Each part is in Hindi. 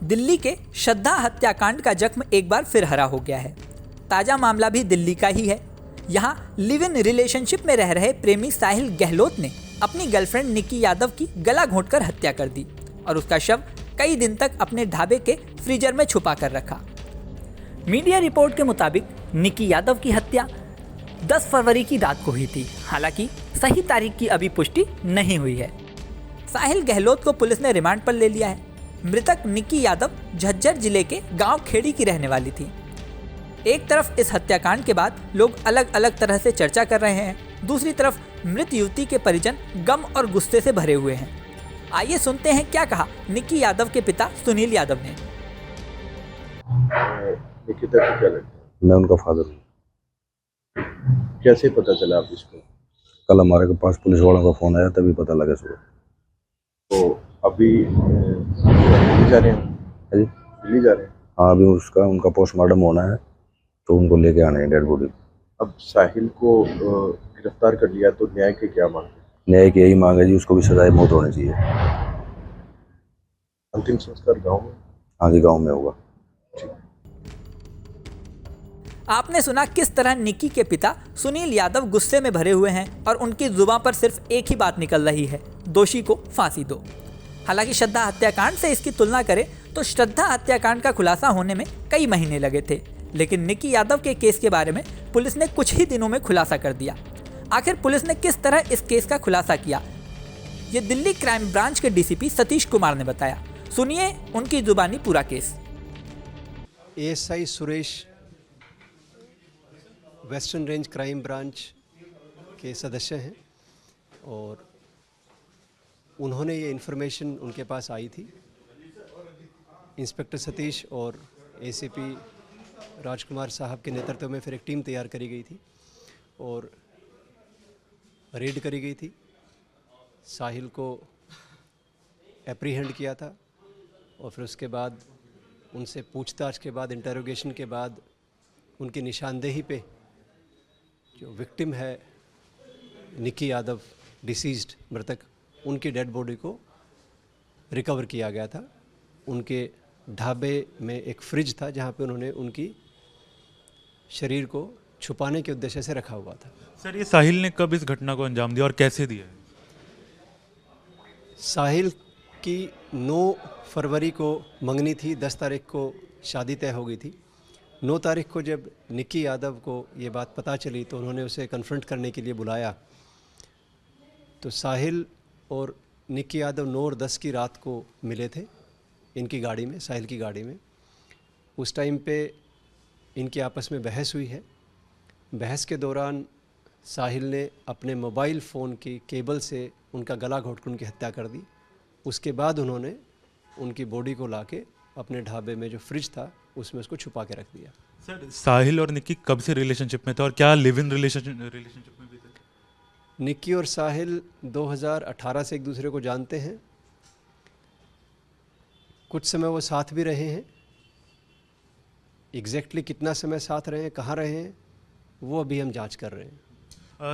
दिल्ली के श्रद्धा हत्याकांड का जख्म एक बार फिर हरा हो गया है। ताज़ा मामला भी दिल्ली का ही है। यहाँ लिव इन रिलेशनशिप में रह रहे प्रेमी साहिल गहलोत ने अपनी गर्लफ्रेंड निक्की यादव की गला घोंटकर हत्या कर दी और उसका शव कई दिन तक अपने ढाबे के फ्रीजर में छुपा कर रखा। मीडिया रिपोर्ट के मुताबिक निक्की यादव की हत्या 10 फरवरी की रात को हुई थी। हालांकि सही तारीख की अभी पुष्टि नहीं हुई है। साहिल गहलोत को पुलिस ने रिमांड पर ले लिया है। मृतक निक्की यादव झज्जर जिले के गांव खेड़ी की रहने वाली थी। एक तरफ इस हत्याकांड के बाद लोग अलग अलग तरह से चर्चा कर रहे हैं, दूसरी तरफ मृत युवती के परिजन गम और गुस्से से भरे हुए हैं। आइए सुनते हैं क्या कहा निक्की यादव के पिता सुनील यादव ने। निकिता को क्या लगता है? मैं उनका फादर हूँ। कैसे पता चला आप इसको? कल हमारे पास पुलिस वालों का फोन आया, तभी पता लगा सुबह। तो अभी दिल्ली जा रहे हैं? जी दिल्ली जा रहे हैं? हाँ, अभी उनका पोस्टमार्टम होना है, तो उनको लेके आने हैं डेड बॉडी। अब साहिल को गिरफ्तार कर लिया तो न्याय की क्या मांग है? न्याय की यही मांग है जी, उसको भी सजाए मौत होनी चाहिए। अंतिम संस्कार गाँव में? हाँ जी, गाँव में होगा। आपने सुना किस तरह निक्की के पिता सुनील यादव गुस्से में भरे हुए हैं और उनकी जुबान पर सिर्फ एक ही बात निकल रही है, दोषी को फांसी दो। हालांकि श्रद्धा हत्याकांड से इसकी तुलना करें तो श्रद्धा हत्याकांड का खुलासा होने में कई महीने लगे थे, लेकिन निक्की यादव के केस के बारे में पुलिस ने कुछ ही दिनों में खुलासा कर दिया। आखिर पुलिस ने किस तरह इस केस का खुलासा किया, ये दिल्ली क्राइम ब्रांच के डीसीपी सतीश कुमार ने बताया। सुनिए उनकी जुबानी पूरा case. ASI Suresh western range crime branch के सदस्य हैं और उन्होंने ये इन्फॉर्मेशन उनके पास आई थी। इंस्पेक्टर सतीश और एसीपी राजकुमार साहब के नेतृत्व में फिर एक टीम तैयार करी गई थी और रेड करी गई थी। साहिल को एप्रीहेंड किया था और फिर उसके बाद उनसे पूछताछ के बाद, इंटरोगेशन के बाद उनकी निशानदेही पे जो विक्टिम है निक्की यादव, डिसीज्ड मृतक, उनकी डेड बॉडी को रिकवर किया गया था। उनके ढाबे में एक फ्रिज था जहां पे उन्होंने उनकी शरीर को छुपाने के उद्देश्य से रखा हुआ था। सर, ये साहिल ने कब इस घटना को अंजाम दिया और कैसे दिया? साहिल की 9 फरवरी को मंगनी थी, 10 तारीख को शादी तय हो गई थी। 9 तारीख को जब निक्की यादव को ये बात पता चली तो उन्होंने उसे कन्फ्रंट करने के लिए बुलाया। तो साहिल और निक्की यादव 9 और 10 की रात को मिले थे इनकी गाड़ी में, साहिल की गाड़ी में। उस टाइम पे इनकी आपस में बहस हुई है। बहस के दौरान साहिल ने अपने मोबाइल फ़ोन की केबल से उनका गला घोंटकर उनकी हत्या कर दी। उसके बाद उन्होंने उनकी बॉडी को लाके अपने ढाबे में जो फ्रिज था उसमें उसको छुपा के रख दिया। सर, साहिल और निक्की कब से रिलेशनशिप में थे और क्या लिव इन रिलेशनशिप में भी थे? निक्की और साहिल 2018 से एक दूसरे को जानते हैं। कुछ समय वो साथ भी रहे हैं। एग्जैक्टली कितना समय साथ रहे हैं, कहाँ रहे हैं, वो अभी हम जांच कर रहे हैं।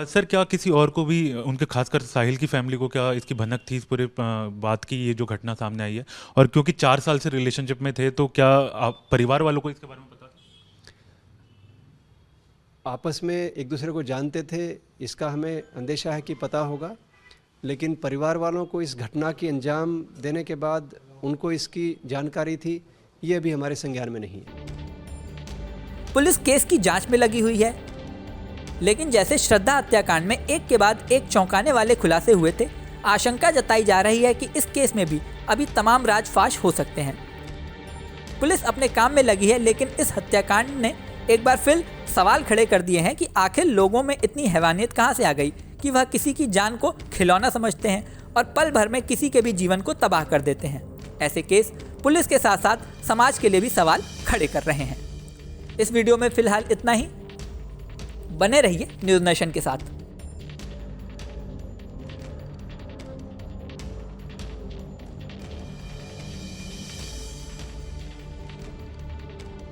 सर, क्या किसी और को भी, उनके खासकर साहिल की फैमिली को, क्या इसकी भनक थी इस पूरे बात की, ये जो घटना सामने आई है? और क्योंकि 4 साल से रिलेशनशिप में थे, तो क्या आप परिवार वालों को इसके बारे में पता? आपस में एक दूसरे को जानते थे, इसका हमें अंदेशा है कि पता होगा, लेकिन परिवार वालों को इस घटना की अंजाम देने के बाद उनको इसकी जानकारी थी, ये अभी हमारे संज्ञान में नहीं है। पुलिस केस की जांच में लगी हुई है, लेकिन जैसे श्रद्धा हत्याकांड में एक के बाद एक चौंकाने वाले खुलासे हुए थे, आशंका जताई जा रही है कि इस केस में भी अभी तमाम राज फाश हो सकते हैं। पुलिस अपने काम में लगी है, लेकिन इस हत्याकांड ने एक बार फिर सवाल खड़े कर दिए हैं कि आखिर लोगों में इतनी हैवानियत कहां से आ गई कि वह किसी की जान को खिलौना समझते हैं और पल भर में किसी के भी जीवन को तबाह कर देते हैं। ऐसे केस पुलिस के साथ साथ समाज के लिए भी सवाल खड़े कर रहे हैं। इस वीडियो में फिलहाल इतना ही। बने रहिए न्यूज़ नेशन के साथ।